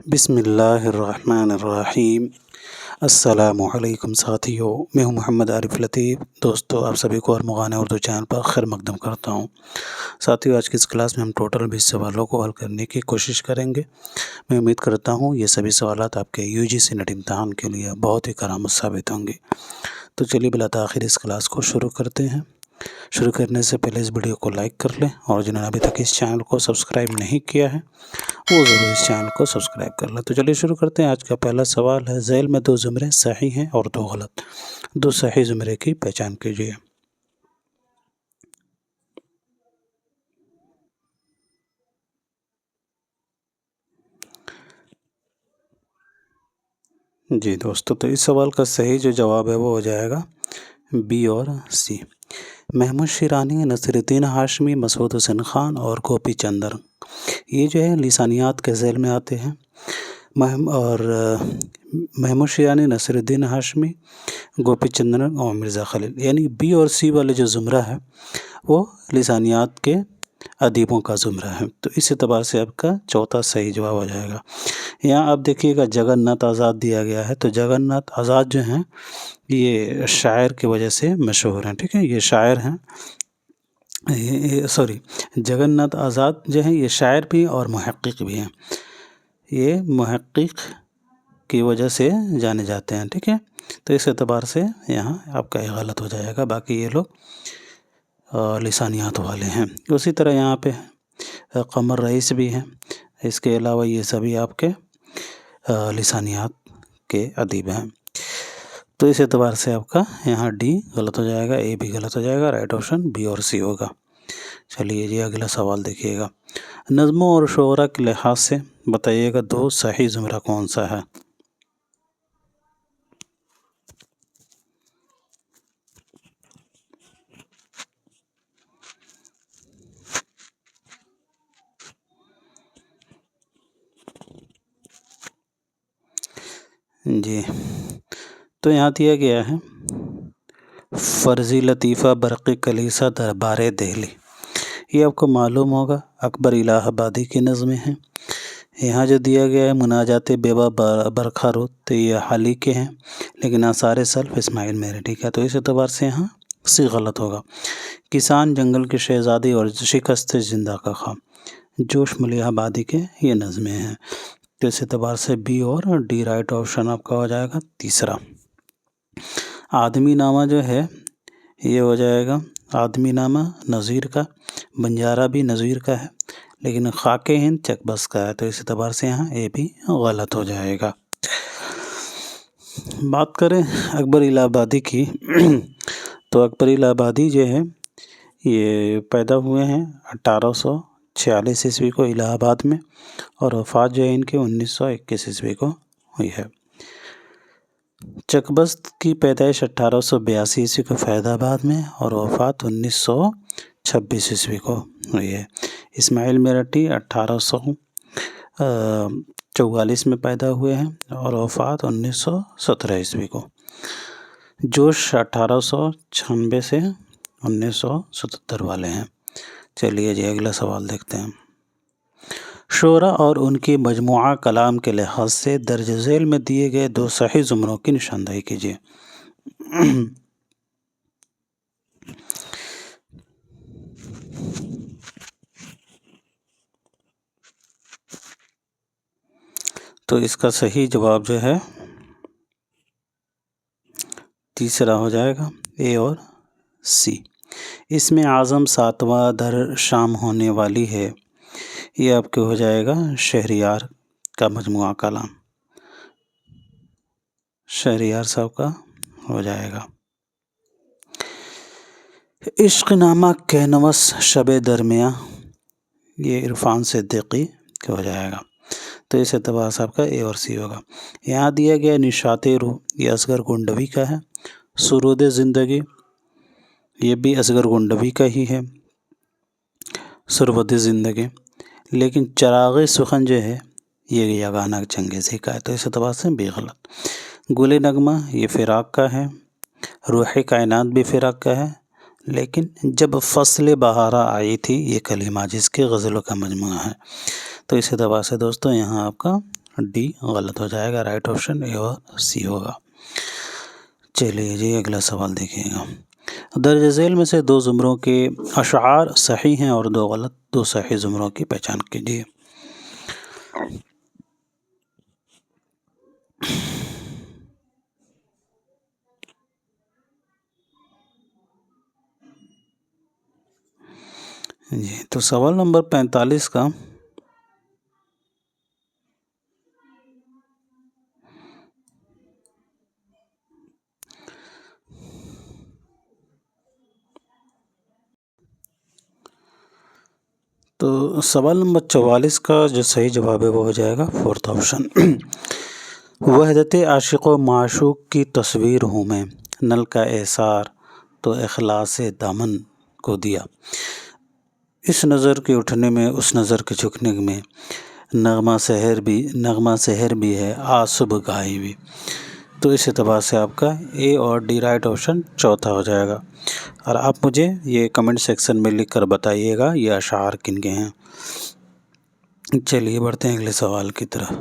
بسم اللہ الرحمن الرحیم۔ السلام علیکم ساتھیو، میں ہوں محمد عارف لطیف۔ دوستو، آپ سبھی کو ارمغان اردو چینل پر خیر مقدم کرتا ہوں۔ ساتھیو، آج کی اس کلاس میں ہم ٹوٹل 20 سوالوں کو حل کرنے کی کوشش کریں گے۔ میں امید کرتا ہوں یہ سبھی سوالات آپ کے UGC نیٹ امتحان کے لیے بہت ہی کارآمد ثابت ہوں گے۔ تو چلیے بلا تاخیر اس کلاس کو شروع کرتے ہیں۔ شروع کرنے سے پہلے اس ویڈیو کو لائک کر لیں، اور جنہوں نے ابھی تک اس چینل کو سبسکرائب نہیں کیا ہے وہ ضرور اس چینل کو سبسکرائب کر لیں۔ تو چلیے شروع کرتے ہیں۔ آج کا پہلا سوال ہے، ذیل میں 2 زمرے صحیح ہیں اور 2 غلط۔ 2 صحیح زمرے کی پہچان کیجیے۔ جی دوستو، تو اس سوال کا صحیح جو جواب ہے وہ ہو جائے گا B اور C۔ محمود شیرانی، نصیر الدین ہاشمی، مسعود حسین خان اور گوپی چندر، یہ جو ہے لسانیات کے ذیل میں آتے ہیں۔ محمود شیرانی، نصیر الدین ہاشمی، گوپی چندر اور مرزا خلیل، یعنی B اور C والے جو زمرہ ہے وہ لسانیات کے ادیبوں کا زمرہ ہے۔ تو اس اعتبار سے آپ کا چوتھا صحیح جواب ہو جائے گا۔ یہاں آپ دیکھیے گا جگن ناتھ آزاد دیا گیا ہے، تو جگن ناتھ آزاد جو ہیں یہ شاعر کی وجہ سے مشہور ہیں، ٹھیک ہے، یہ شاعر ہیں، جگن ناتھ آزاد جو ہیں یہ شاعر بھی اور محقق بھی ہیں، یہ محقق کی وجہ سے جانے جاتے ہیں، ٹھیک ہے۔ تو اس اعتبار سے یہاں آپ کا یہ غلط ہو جائے گا، باقی یہ لوگ لسانیات والے ہیں۔ اسی طرح یہاں پہ قمر رئیس بھی ہیں، اس کے علاوہ یہ سبھی آپ کے لسانیات کے ادیب ہیں۔ تو اس اعتبار سے آپ کا یہاں D غلط ہو جائے گا، A بھی غلط ہو جائے گا، رائٹ آپشن B اور C ہوگا۔ چلیے جی اگلا سوال دیکھیے گا۔ نظموں اور شعراء کے لحاظ سے بتائیے گا 2 صحیح زمرہ کون سا ہے؟ جی تو یہاں دیا گیا ہے فرزی لطیفہ برقی کلیسا دربار دہلی، یہ آپ کو معلوم ہوگا اکبر الہ آبادی کی نظمیں ہیں۔ یہاں جو دیا گیا ہے مناجات بیوہ برکھا رود، تو یہ حالی کے ہیں، لیکن آثار سلف اسماعیل میرٹھی کا، تو اس اعتبار سے یہاں C غلط ہوگا۔ کسان، جنگل کی شہزادی اور شکست زندہ کا خواب، جوش ملیح آبادی کے یہ نظمیں ہیں، تو اس اعتبار سے B اور D رائٹ آپشن آپ کا ہو جائے گا تیسرا۔ آدمی نامہ جو ہے یہ ہو جائے گا آدمی نامہ نظیر کا، بنجارہ بھی نظیر کا ہے، لیکن خاک ہند چک بس کا ہے، تو اس اعتبار سے یہاں A بھی غلط ہو جائے گا۔ بات کریں اکبر الہ آبادی کی، تو اکبر الہ آبادی جو ہے یہ پیدا ہوئے ہیں 1846 عیسوی کو الہ آباد میں، اور وفات جو ہے ان کی 1921 عیسوی کو ہوئی ہے۔ چک بست کی پیدائش 1882 عیسوی کو فیض آباد میں، اور وفات 1926 عیسوی کو ہوئی ہے۔ اسماعیل میرٹھی 1844 میں پیدا ہوئے ہیں، اور وفات 1917 عیسوی کو۔ جوش 1896 سے 1977 والے ہیں۔ چلیے جی اگلا سوال دیکھتے ہیں۔ شعراء اور ان کی مجموعہ کلام کے لحاظ سے درج ذیل میں دیے گئے 2 صحیح زمروں کی نشاندہی کیجیے۔ تو اس کا صحیح جواب جو ہے تیسرا ہو جائے گا A اور C۔ اس میں اعظم 7واں در شام ہونے والی ہے، یہ آپ کے ہو جائے گا شہریار کا مجموعہ کلام، شہریار صاحب کا ہو جائے گا۔ عشق نامہ کہنوس شب درمیاں، یہ عرفان صدیقی کا ہو جائے گا، تو اس اعتبار سے آپ کا A اور C ہوگا۔ یہاں دیا گیا نشاط روح، یہ اصغر گنڈوی کا ہے۔ سرود زندگی، یہ بھی اصغر گنڈوی کا ہی ہے، سرود زندگی، لیکن چراغ سخن جو ہے یہ یگانہ چنگیزی کا ہے، تو اس اعتبار سے بھی غلط۔ گل نغمہ یہ فراق کا ہے، روح کائنات بھی فراق کا ہے، لیکن جب فصل بہارا آئی تھی یہ کلیم عاجز کی غزلوں کا مجموعہ ہے، تو اس اعتبار سے دوستو یہاں آپ کا ڈی غلط ہو جائے گا، رائٹ آپشن اے اور سی ہوگا۔ چلیے جی اگلا سوال دیکھیے گا۔ درج ذیل میں سے 2 زمروں کے اشعار صحیح ہیں اور 2 غلط، 2 صحیح زمروں کی پہچان کیجیے۔ جی تو سوال نمبر 45 کا تو سوال نمبر 44 کا جو صحیح جواب ہے وہ ہو جائے گا 4تھ آپشن۔ وحدت عاشق و معشوق کی تصویر ہوں میں، نل کا ایثار تو اخلاص دامن کو دیا، اس نظر کے اٹھنے میں اس نظر کے جھکنے میں، نغمہ سحر بھی ہے صبح گائی بھی۔ تو اس اعتبار سے آپ کا اے اور ڈی رائٹ آپشن چوتھا ہو جائے گا۔ اور آپ مجھے یہ کمنٹ سیکشن میں لکھ کر بتائیے گا یہ اشعار کن کے ہیں۔ چلیے بڑھتے ہیں اگلے سوال کی طرف۔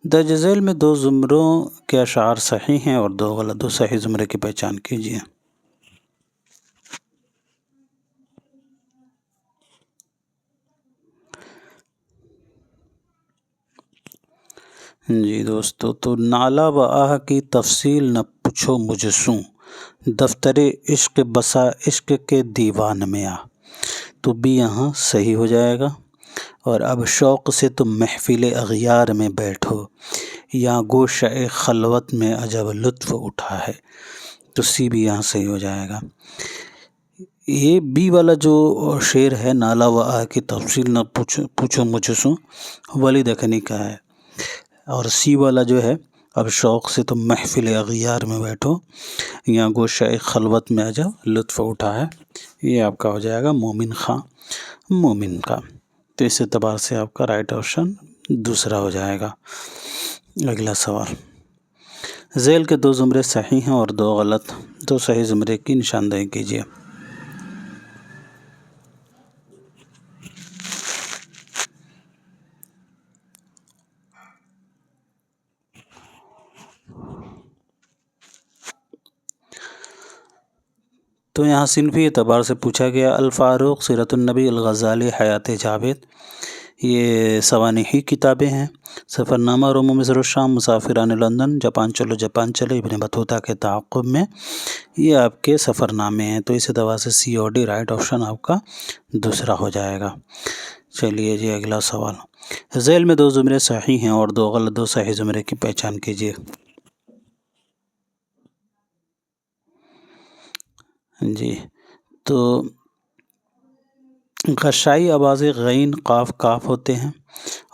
درج ذیل میں 2 زمروں کے اشعار صحیح ہیں اور 2 غلط، 2 صحیح زمرے کی پہچان کیجیے۔ جی دوستو، تو نالہ و آہ کی تفصیل نہ پوچھو مجھ سوں، دفتر عشق بسا عشق کے دیوان میں آ، تو بھی یہاں صحیح ہو جائے گا۔ اور اب شوق سے تم محفل اغیار میں بیٹھو، یا گوشہ خلوت میں عجب لطف اٹھا ہے، تو سی بھی یہاں صحیح ہو جائے گا۔ یہ بی والا جو شعر ہے، نالہ و آہ کی تفصیل نہ پوچھو مجھ سوں، ولید اکنی کا ہے، اور سی والا جو ہے، اب شوق سے تم محفل اغیار میں بیٹھو، یا گوشہ خلوت میں عجب لطف اٹھا ہے، یہ آپ کا ہو جائے گا مومن کا۔ تو اس اعتبار سے آپ کا رائٹ آپشن دوسرا ہو جائے گا۔ اگلا سوال۔ ذیل کے 2 زمرے صحیح ہیں اور 2 غلط، 2 صحیح زمرے کی نشاندہی کیجیے۔ تو یہاں صنفی اعتبار سے پوچھا گیا الفاروق، سیرت النبی، الغزالی، حیات جاوید، یہ سوانحی کتابیں ہیں۔ سفر نامہ، روم و مصر الشام، مسافران لندن، جاپان چلو جاپان چلے، ابن بطوطہ کے تعاقب میں، یہ آپ کے سفر نامے ہیں۔ تو اس اعتبار سے سی اور ڈی رائٹ آپشن آپ کا دوسرا ہو جائے گا۔ چلیے جی اگلا سوال۔ ذیل میں 2 زمرے صحیح ہیں اور 2 غلط، 2 صحیح زمرے کی پہچان کیجیے۔ جی تو غشائی آوازیں غین، قاف، کاف ہوتے ہیں،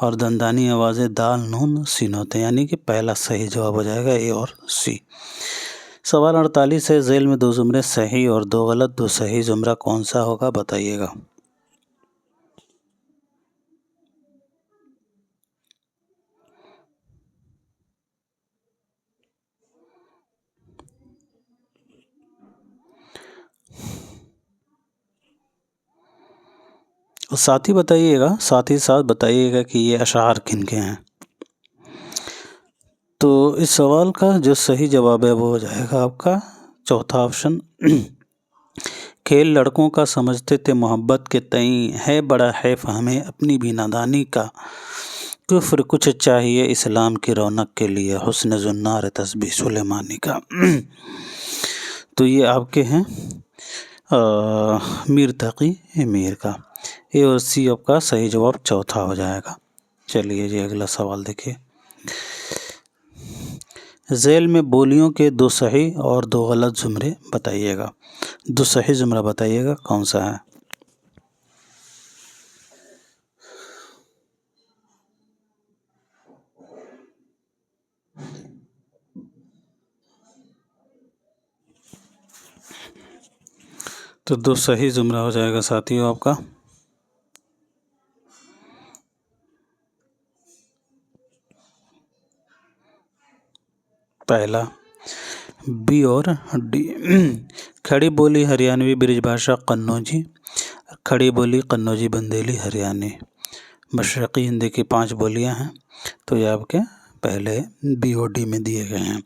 اور دندانی آوازیں دال، نون، سین ہوتے ہیں، یعنی کہ پہلا صحیح جواب ہو جائے گا اے اور سی۔ سوال 48 ہے، ذیل میں 2 زمرے صحیح اور 2 غلط، 2 صحیح زمرہ کون سا ہوگا بتائیے گا۔ اور ساتھ ہی بتائیے گا کہ یہ اشعار کن کے ہیں۔ تو اس سوال کا جو صحیح جواب ہے وہ ہو جائے گا آپ کا چوتھا آپشن۔ کھیل لڑکوں کا سمجھتے تھے محبت کے تئیں، ہے بڑا حیف ہمیں اپنی بھی نادانی کا، کفر کچھ چاہیے اسلام کی رونق کے لیے، حسن زنار تسبیح سلیمانی کا۔ تو یہ آپ کے ہیں میر تقی میر کا، اے اور سی آپ کا صحیح جواب چوتھا ہو جائے گا۔ چلیے جی اگلا سوال دیکھیے۔ ذیل میں بولیوں کے 2 صحیح اور 2 غلط زمرے بتائیے گا، 2 صحیح زمرہ بتائیے گا کون سا ہے۔ تو 2 صحیح زمرہ ہو جائے گا ساتھیوں آپ کا۔ پہلا بی اور ڈی۔ کھڑی بولی ہریانوی برج بھاشا قنوجی، کھڑی بولی قنوجی بندیلی ہریانی، مشرقی ہندی کی 5 بولیاں ہیں، تو یہ آپ کے پہلے بی او ڈی میں دیے گئے ہیں۔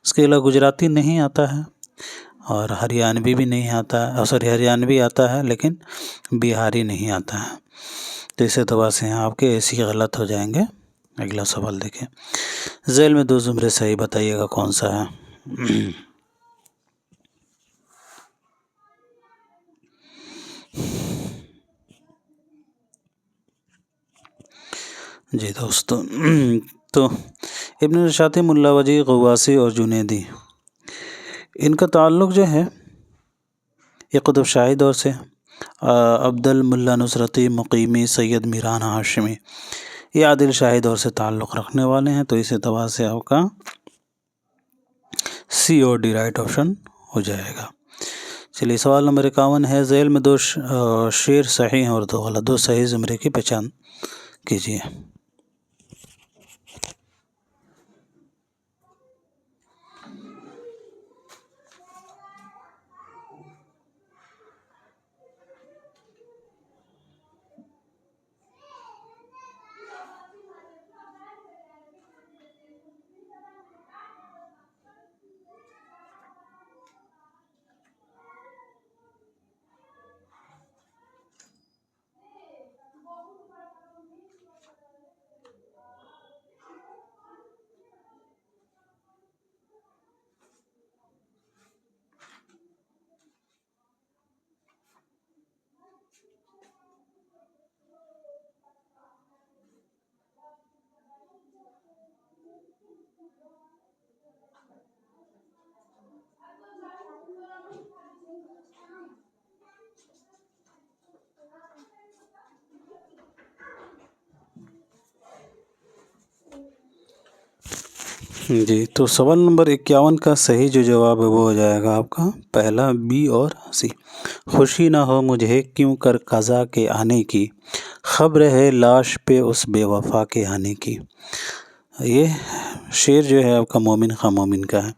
اس کے علاوہ گجراتی نہیں آتا ہے اور ہریانوی بھی نہیں آتا ہے، ہریانوی آتا ہے لیکن بہاری نہیں آتا ہے، تو اس اعتبار سے آپ کے ایسی غلط ہو جائیں گے۔ اگلا سوال دیکھیں، ذیل میں 2 زمرے صحیح بتائیے گا کون سا ہے؟ جی دوستو، تو ابن نشاطی، ملا وجی، غواسی اور جنیدی، ان کا تعلق جو ہے یہ قطب شاہی دور سے، عبد الملا نصرتی، مقیمی، سید میران ہاشمی، یہ عادل شاہی دور سے تعلق رکھنے والے ہیں، تو اس اعتبار سے آپ کا سی اور ڈی رائٹ آپشن ہو جائے گا۔ چلیے سوال نمبر 51 ہے، ذیل میں 2 شعر صحیح ہیں اور 2 غلط، 2 صحیح زمرے کی پہچان کیجیے۔ جی، تو سوال نمبر 51 کا صحیح جو جواب ہے وہ ہو جائے گا آپ کا پہلا بی اور سی۔ خوشی نہ ہو مجھے کیوں کر قضا کے آنے کی، خبر ہے لاش پہ اس بے وفا کے آنے کی۔ یہ شعر جو ہے آپ کا مومن خواہ مومن کا ہے،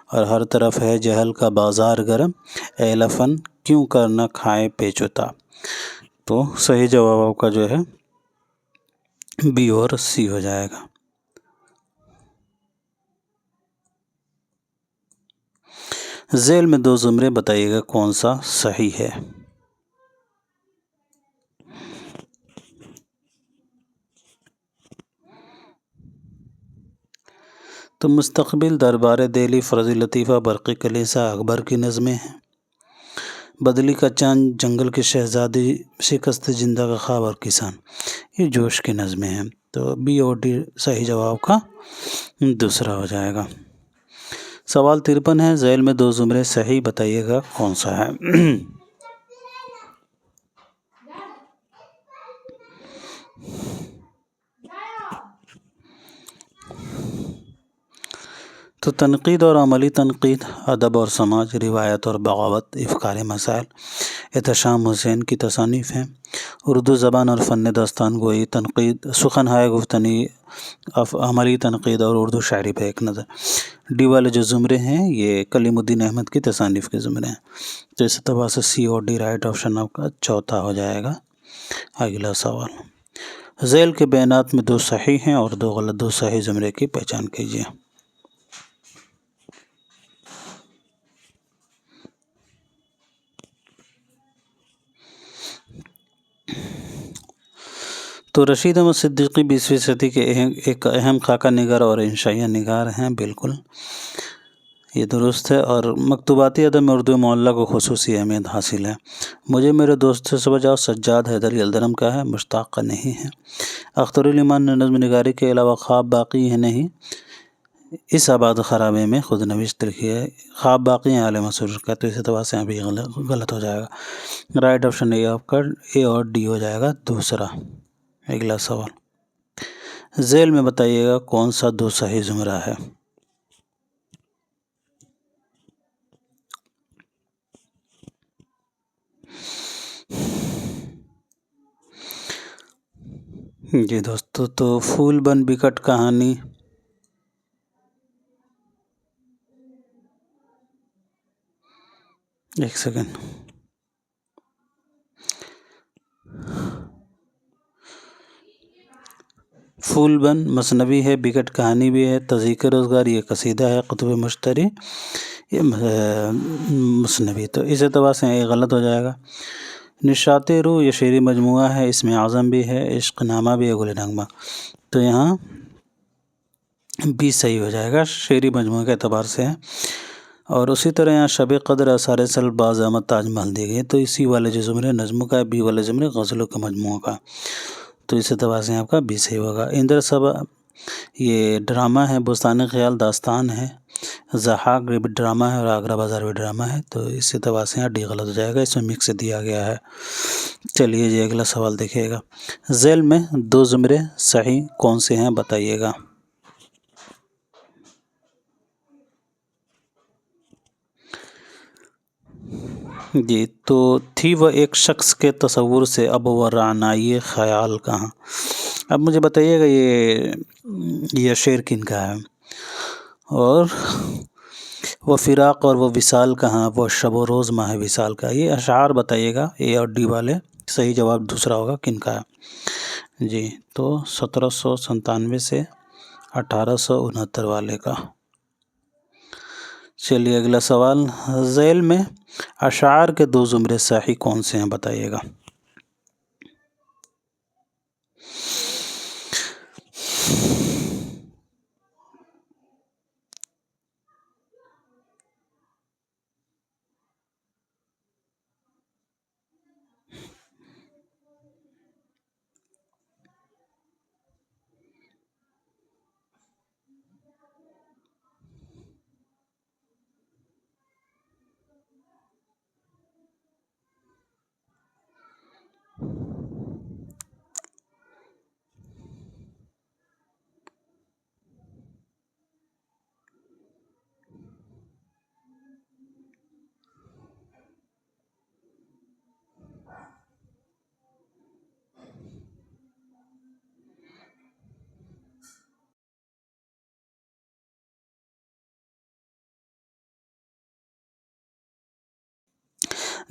اور ہر طرف ہے جہل کا بازار گرم، اے لفن کیوں کر نہ کھائے پیچوتا۔ تو صحیح جواب آپ کا جو ہے بی اور سی ہو جائے گا۔ ذیل میں 2 زمرے بتائیے گا کون سا صحیح ہے۔ تو مستقبل، دربار دہلی، فرضی لطیفہ، برقی کلیسہ، اکبر کی نظمیں ہیں۔ بدلی کا چاند، جنگل کی شہزادی، شکست زندہ کا خواب اور کسان، یہ جوش کی نظمیں ہیں، تو بی اور ڈی صحیح جواب کا دوسرا ہو جائے گا۔ سوال 53 ہے، ذیل میں 2 زمرے صحیح بتائیے گا کون سا ہے؟ تو تنقید اور عملی تنقید، ادب اور سماج، روایت اور بغاوت، افکار مسائل، احتشام حسین کی تصانیف ہیں۔ اردو زبان اور فن داستان گوئی، تنقید، سخن ہائے گفتنی، عملی تنقید اور اردو شاعری پہ ایک نظر۔ ڈی والے جو زمرے ہیں یہ کلیم الدین احمد کی تصانیف کے زمرے ہیں، تو اس اعتبار سے سی اور ڈی رائٹ آپشن آپ کا چوتھا ہو جائے گا۔ اگلا سوال، ذیل کے بیانات میں 2 صحیح ہیں اور 2 غلط، 2 صحیح زمرے کی پہچان کیجیے۔ تو رشید احمد صدیقی 20ویں صدی کے ایک اہم خاکہ نگار اور انشائیہ نگار ہیں، بالکل یہ درست ہے، اور مکتوباتی ادب میں اردو معلیٰ کو خصوصی اہمیت حاصل ہے۔ مجھے میرے دوست سے سمجھ آؤ سجاد حیدری الدرم کا ہے، مشتاق کا نہیں ہے۔ اختر علی مان نے نظم نگاری کے علاوہ خواب باقی ہے نہیں، اس آباد خرابے میں خود نوشت لکھی ہے، خواب باقی ہیں عالم مسرور کا، تو اس اعتبار سے ابھی غلط ہو جائے گا۔ رائٹ آپشن اے آپ کا اے اور ڈی ہو جائے گا دوسرا۔ اگلا سوال، ذیل میں بتائیے گا کون سا 2 صحیح زمرہ ہے؟ جی دوستو، تو پھول بن بکٹ کہانی، ایک سیکنڈ، پھول بن مثنوی ہے، بکٹ کہانی بھی ہے، تذیق روزگار یہ قصیدہ ہے، قطب مشتری یہ مثنوی، تو اس اعتبار سے یہ غلط ہو جائے گا۔ نشاط روح یہ شعری مجموعہ ہے، اس میں اعظم بھی ہے، عشق نامہ بھی ہے، گل نغمہ، تو یہاں بھی صحیح ہو جائے گا، شعری مجموعے کے اعتبار سے ہے۔ اور اسی طرح یہاں شب قدر، آثار سل، باز احمد، تاج محل دی گئی، تو اسی والے جو زمرے نظموں کا ہے، بی والے زمرے غزلوں کے مجموعوں کا، تو اس اعتبار سے آپ کا بھی صحیح ہوگا۔ اندر سبا یہ ڈرامہ ہے، بستان خیال داستان ہے، ضحاک بھی ڈرامہ ہے، اور آگرہ بازار بھی ڈرامہ ہے، تو اس اعتبار سے یہاں ڈی غلط ہو جائے گا، اس میں مکس دیا گیا ہے۔ چلیے جی اگلا سوال دیکھیے گا، ذیل میں 2 زمرے صحیح کون سے ہیں بتائیے گا۔ جی تو تھی وہ ایک شخص کے تصور سے اب وہ رعنائی خیال کہاں۔ اب مجھے بتائیے گا یہ شعر کن کا ہے، اور وہ فراق اور وہ وصال کہاں، وہ شب و روز ماہ وصال کا، یہ اشعار بتائیے گا، اے اور ڈی والے۔ صحیح جواب دوسرا ہوگا، کن کا ہے جی، تو 1797 سے 1869 والے کا۔ چلیے اگلا سوال، ذیل میں اشعار کے 2 زمرے صحیح کون سے ہیں بتائیے گا۔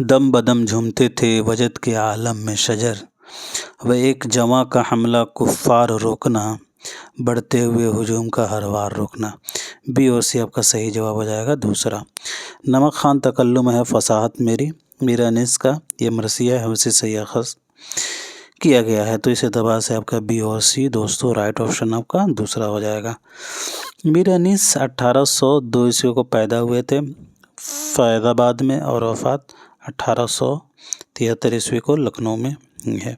دم بدم جھومتے تھے وجد کے عالم میں شجر، وہ ایک جواں کا حملہ کفار روکنا، بڑھتے ہوئے ہجوم کا ہر وار روکنا۔ بی اور سی آپ کا صحیح جواب ہو جائے گا دوسرا۔ نمک خوان تکلم ہے، فصاحت میری، میرا نس کا یہ مرثیہ ہے، اسی سے اخذ کیا گیا ہے، تو اس اعتبار سے آپ کا بی اور سی دوستو رائٹ آپشن آپ کا دوسرا ہو جائے گا۔ میرا نس 1802 عیسوی کو پیدا ہوئے تھے فیض آباد میں، اور وفات 1873 عیسوی کو لکھنؤ میں ہے۔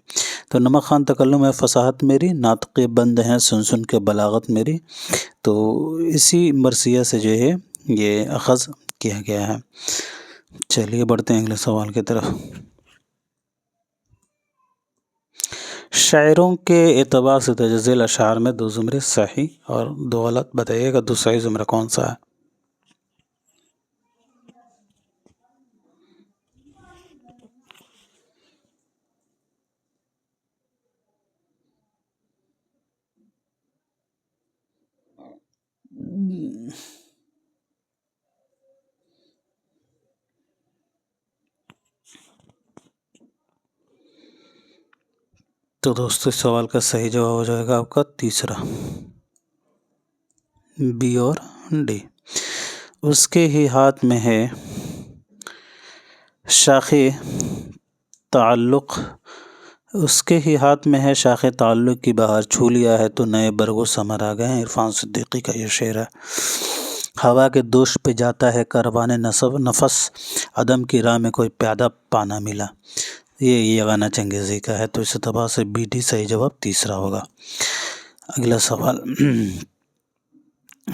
تو نمک خوان تکلم ہے، فصاحت میری، ناطق بند ہیں سن سن کے بلاغت میری، تو اسی مرثیہ سے جو ہے یہ اخذ کیا گیا ہے۔ چلیے بڑھتے ہیں اگلے سوال کی طرف۔ شاعروں کے اعتبار سے درج ذیل اشعار میں 2 زمرے صحیح اور 2 غلط، بتائیے گا 2 صحیح زمرہ کون سا ہے۔ تو دوستو اس سوال کا صحیح جواب ہو جائے گا آپ کا تیسرا، بی اور ڈی۔ اس کے ہی ہاتھ میں ہے شاخ تعلق، اس کے ہی ہاتھ میں ہے شاخ تعلق کی بہار، چھو لیا ہے تو نئے برگ و ثمر آ گئے ہیں، عرفان صدیقی کا یہ شعر ہے۔ ہوا کے دوش پہ جاتا ہے کاروان نفس، عدم کی راہ میں کوئی پیادہ پانا ملا، یہ گانا چنگیزی کا ہے، تو اس اعتبار سے بی ڈی صحیح جواب تیسرا ہوگا۔ اگلا سوال،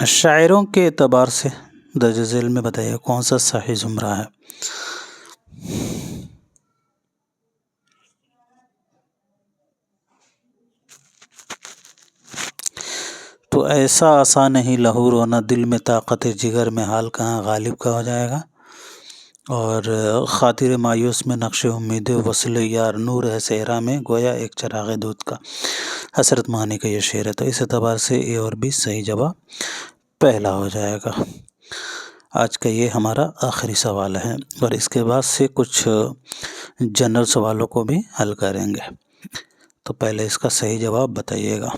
شاعروں کے اعتبار سے درج ذیل میں بتائیے کون سا صحیح زمرہ ہے۔ تو ایسا آسان نہیں لہو رونا، دل میں طاقت جگر میں حال کہاں، غالب کا ہو جائے گا۔ اور خاطر مایوس میں نقش امید وصل یار، نور ہے صحرا میں گویا ایک چراغ دودھ کا، حسرت مہانی کا یہ شعر ہے، تو اس اعتبار سے اے اور بی صحیح جواب پہلا ہو جائے گا۔ آج کا یہ ہمارا آخری سوال ہے، اور اس کے بعد سے کچھ جنرل سوالوں کو بھی حل کریں گے، تو پہلے اس کا صحیح جواب بتائیے گا۔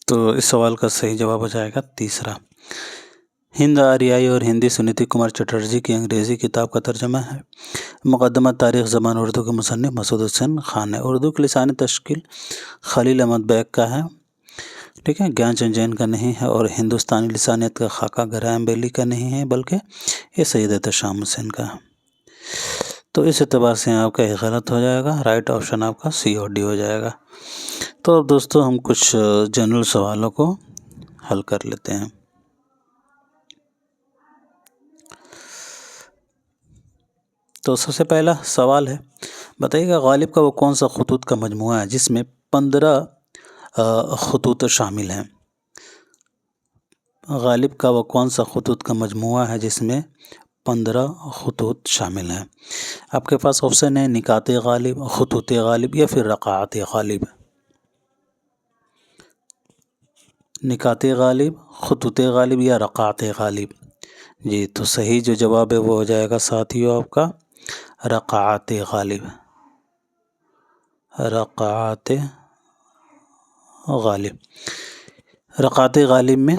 تو اس سوال کا صحیح جواب ہو جائے گا تیسرا۔ ہند آریائی اور ہندی سنیتی کمار چٹرجی کی انگریزی کتاب کا ترجمہ ہے۔ مقدمہ تاریخ زبان اردو کے مصنف مسعود حسین خان ہے۔ اردو کی لسانی تشکیل خلیل احمد بیگ کا ہے، ٹھیک ہے، گیان چند جین کا نہیں ہے، اور ہندوستانی لسانیت کا خاکہ گرائم بیلی کا نہیں ہے، بلکہ یہ سید احتشام حسین کا ہے۔ تو اس اعتبار سے آپ کا یہ غلط ہو جائے گا، رائٹ آپشن آپ کا سی اور ڈی ہو جائے گا۔ تو اب دوستو ہم کچھ جنرل سوالوں کو حل کر لیتے ہیں۔ تو سب سے پہلا سوال ہے، بتائیے گا غالب کا وہ کون سا خطوط کا مجموعہ ہے جس میں 15 خطوط شامل ہیں؟ غالب کا وہ کون سا خطوط کا مجموعہ ہے جس میں 15 خطوط شامل ہیں؟ آپ کے پاس آپشن ہے نکات غالب، خطوط غالب یا پھر رقعات غالب۔ نکات غالب، خطوط غالب یا رقعات غالب؟ جی تو صحیح جو جواب ہے وہ ہو جائے گا ساتھیو آپ کا رقعات غالب۔ رقعات غالب، رقعات غالب میں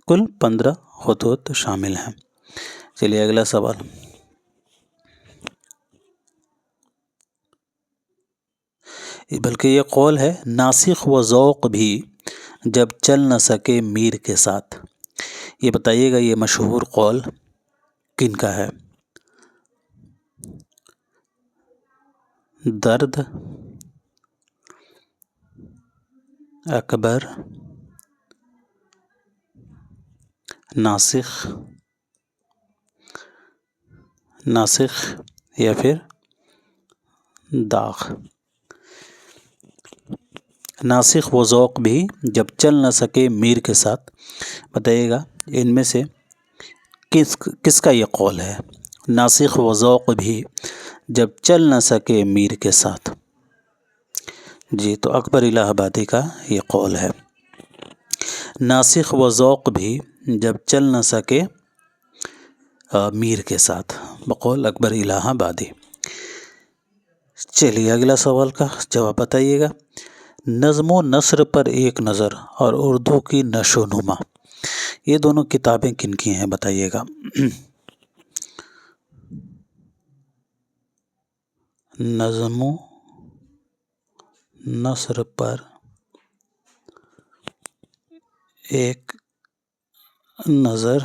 کل 15 خطوط شامل ہیں۔ چلیے اگلا سوال۔ بلکہ یہ قول ہے، ناسخ و ذوق بھی جب چل نہ سکے میر کے ساتھ۔ یہ بتائیے گا یہ مشہور قول کن کا ہے؟ درد، اکبر، ناسخ یا پھر داغ؟ ناسخ و ذوق بھی جب چل نہ سکے میر کے ساتھ، بتائیے گا ان میں سے کس کا یہ قول ہے؟ ناسخ و ذوق بھی جب چل نہ سکے میر کے ساتھ۔ جی تو اکبر الہ آبادی کا یہ قول ہے، ناسخ و ذوق بھی جب چل نہ سکے میر کے ساتھ، بقول اکبر الہ آبادی۔ چلیے اگلا سوال کا جواب بتائیے گا۔ نظم و نثر پر ایک نظر اور اردو کی نشو و نما، یہ دونوں کتابیں کن کی ہیں بتائیے گا؟ نظم و نثر پر ایک نظر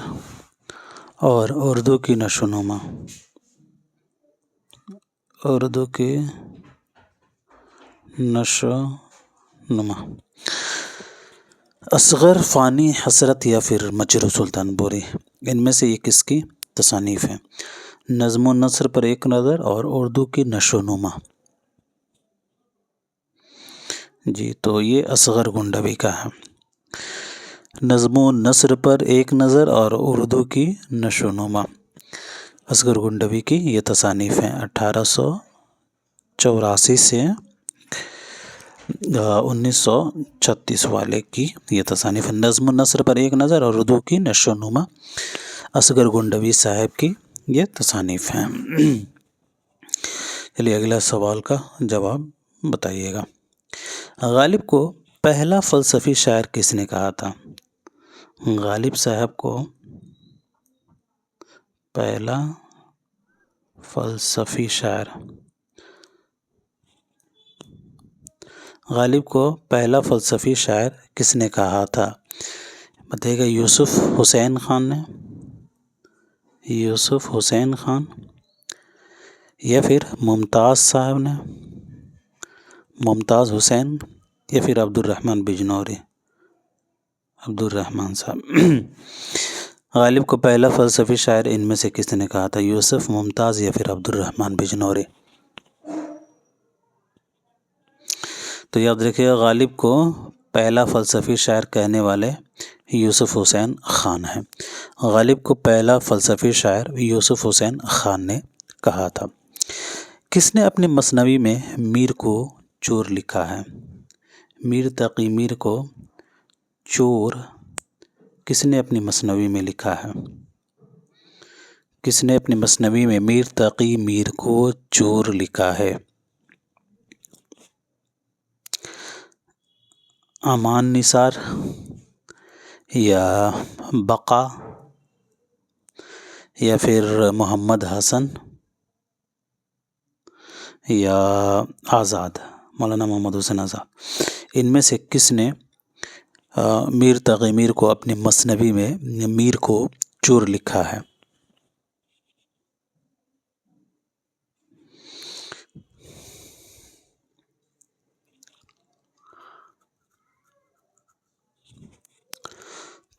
اور اردو کی نشو و نما، اردو کی نشو و نما، اصغر فانی حسرت یا پھر مجروح سلطان پوری، ان میں سے یہ کس کی تصانیف ہیں؟ نظم و نثر پر ایک نظر اور اردو کی نشو و نما، جی تو یہ اصغر گنڈوی کا ہے۔ نظم و نثر پر ایک نظر اور اردو کی نشو و نما، اصغر گنڈوی کی یہ تصانیف ہیں، 1884 سے 1936 والے کی یہ تصانیف ہے۔ نظم و نثر پر ایک نظر اور اردو کی نشو و نما، اصغر گنڈوی صاحب کی یہ تصانیف ہیں۔ چلیے اگلا سوال کا جواب بتائیے گا۔ غالب کو پہلا فلسفی شاعر کس نے کہا تھا؟ غالب صاحب کو پہلا فلسفی شاعر، غالب کو پہلا فلسفی شاعر کس نے کہا تھا؟ بتائیے گا یوسف حسین خان نے، یوسف حسین خان یا پھر ممتاز صاحب نے، ممتاز حسین یا پھر عبد الرحمن بجنوری، عبد الرحمن صاحب۔ غالب کو پہلا فلسفی شاعر ان میں سے کس نے کہا تھا؟ یوسف، ممتاز یا پھر عبد الرحمن بجنوری؟ تو یاد رکھیے غالب کو پہلا فلسفی شاعر کہنے والے یوسف حسین خان ہیں۔ غالب کو پہلا فلسفی شاعر یوسف حسین خان نے کہا تھا۔ کس نے اپنے مثنوی میں میر کو چور لکھا ہے؟ میر تقی میر کو چور کس نے اپنی مثنوی میں لکھا ہے؟ کس نے اپنی مثنوی میں میر تقی میر کو چور لکھا ہے؟ امان نثار یا بقا یا پھر محمد حسن یا آزاد، مولانا محمد حسین آزاد، ان میں سے کس نے میر تقی میر کو اپنی مثنوی میں میر کو چور لکھا ہے؟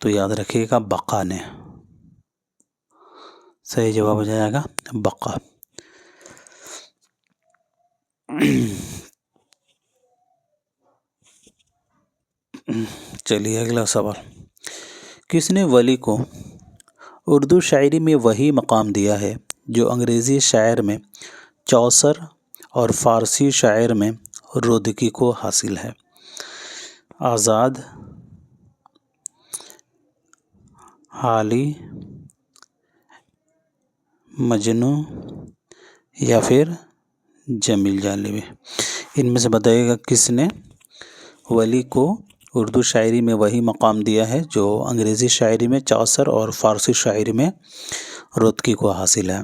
تو یاد رکھیے گا بقا نے، صحیح جواب ہو جائے گا بقا۔ چلیے اگلا سوال، کس نے ولی کو اردو شاعری میں وہی مقام دیا ہے جو انگریزی شاعر میں چوسر اور فارسی شاعر میں رودکی کو حاصل ہے؟ آزاد، حالی، مجنوں یا پھر جمیل جانلوی؟ ان میں سے بتائیے گا کس نے ولی کو اردو شاعری میں وہی مقام دیا ہے جو انگریزی شاعری میں چوسر اور فارسی شاعری میں رودکی کو حاصل ہے؟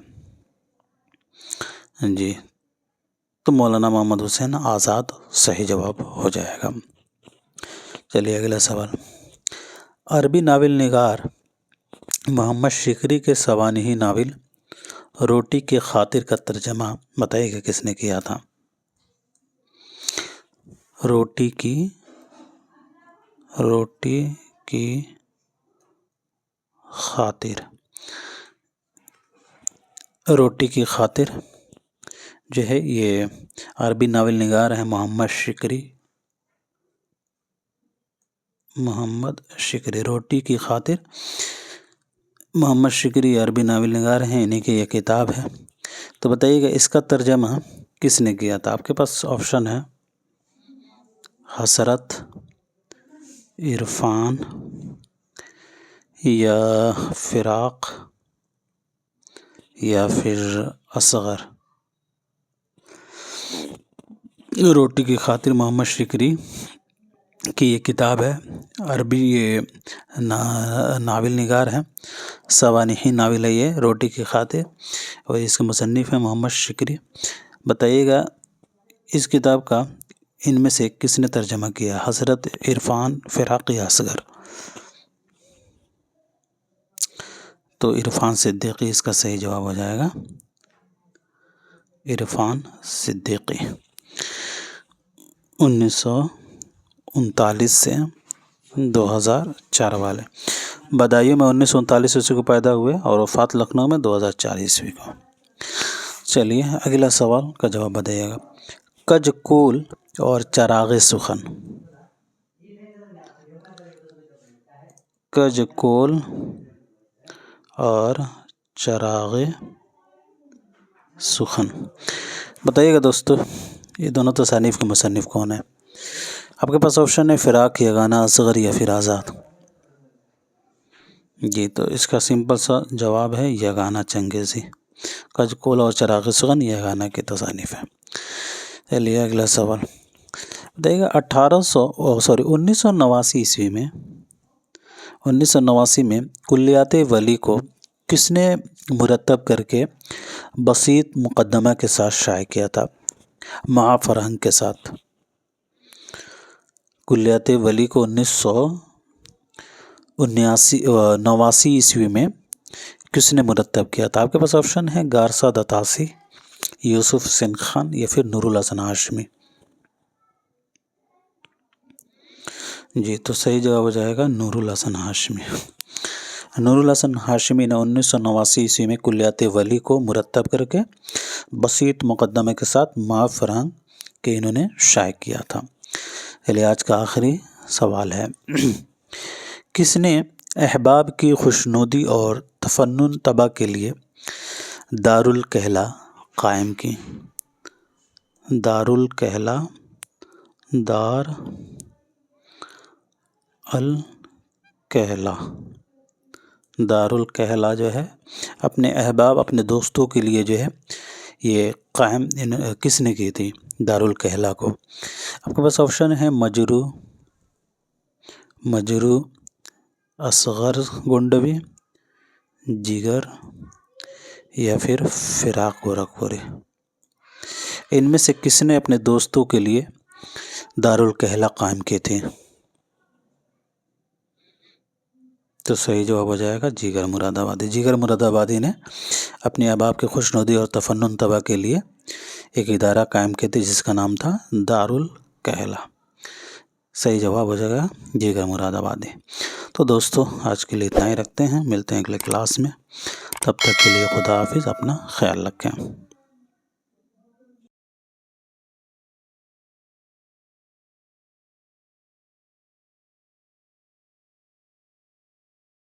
جی تو مولانا محمد حسین آزاد صحیح جواب ہو جائے گا۔ چلیے اگلا سوال، عربی ناول نگار محمد شکری کے سوانحی ناول روٹی کی خاطر کا ترجمہ بتائیے گا کس نے کیا تھا؟ روٹی کی خاطر، روٹی کی خاطر جو ہے یہ عربی ناول نگار ہے محمد شکری، روٹی کی خاطر محمد شکری عربی ناول نگار ہیں، انہیں کی یہ کتاب ہے۔ تو بتائیے گا اس کا ترجمہ کس نے کیا تھا؟ آپ کے پاس آپشن ہے حسرت، عرفان یا فراق یا پھر اصغر۔ روٹی کی خاطر محمد شکری کی یہ کتاب ہے، عربی یہ ناول نگار ہے، سوانحی ناول ہے یہ روٹی کی خاطر، اور اس کے مصنف ہیں محمد شکری۔ بتائیے گا اس کتاب کا ان میں سے کس نے ترجمہ کیا؟ حسرت، عرفان، فراق یا اصغر؟ تو عرفان صدیقی اس کا صحیح جواب ہو جائے گا، عرفان صدیقی 1939 سے 2004 والے، بدایوں میں 1939 عیسوی کو پیدا ہوئے اور وفات لکھنؤ میں 2004 عیسوی کو۔ چلیے اگلا سوال کا جواب بتائیے گا، کج کول اور چراغ سخن، کج کول اور چراغ سخن، بتائیے گا دوستو یہ دونوں تصانیف کے مصنف کون ہیں؟ آپ کے پاس آپشن ہے فراق، یگانہ، اصغر یا پھر آزاد۔ جی تو اس کا سمپل سا جواب ہے یگانہ چنگیزی، کج کول اور چراغ سخن یگانہ کی تصانیف ہے۔ چلیے اگلا سوال بتائیے گا، 1989 عیسوی میں 1989 میں کلیات ولی کو کس نے مرتب کر کے بسیط مقدمہ کے ساتھ شائع کیا تھا؟ مع فرہنگ کے ساتھ۔ کلیات ولی کو 1989 عیسوی میں کس نے مرتب کیا تھا؟ آپ کے پاس آپشن ہے گارسا دتاسی، یوسف سن خان یا پھر نور الحسن ہاشمی۔ جی تو صحیح جواب ہو جائے گا نور الحسن ہاشمی۔ نور الحسن ہاشمی نے 1989 عیسوی میں کلیات ولی کو مرتب کر کے بسیط مقدمے کے ساتھ مع فرہنگ کہ انہوں نے شائع کیا تھا۔ چلیے آج کا آخری سوال ہے، کس نے احباب کی خوشنودی اور تفنن طبع کے لیے دارالکہلہ قائم کی؟ دارالکہلہ، دارالکہلہ جو ہے اپنے احباب، اپنے دوستوں کے لیے جو ہے یہ قائم کس نے کی تھی دارالکہلہ کو؟ آپ کے پاس آپشن ہے مجروح، مجروح اصغر گنڈوی، جگر یا پھر فراق گورکھپوری؟ ان میں سے کس نے اپنے دوستوں کے لیے دارالکہلہ قائم کی تھی؟ تو صحیح جواب ہو جائے گا جگر مراد آبادی۔ جگر مراد آبادی نے اپنے احباب کی خوشنودی اور تفنن طبع کے لیے ایک ادارہ قائم کی تھی جس کا نام تھا دارالکہلہ۔ صحیح جواب ہو جائے گا جگر مراد آبادی۔ تو دوستو آج کے لیے اتنا ہی رکھتے ہیں، ملتے ہیں اگلے کلاس میں، تب تک کے لیے خدا حافظ، اپنا خیال رکھیں۔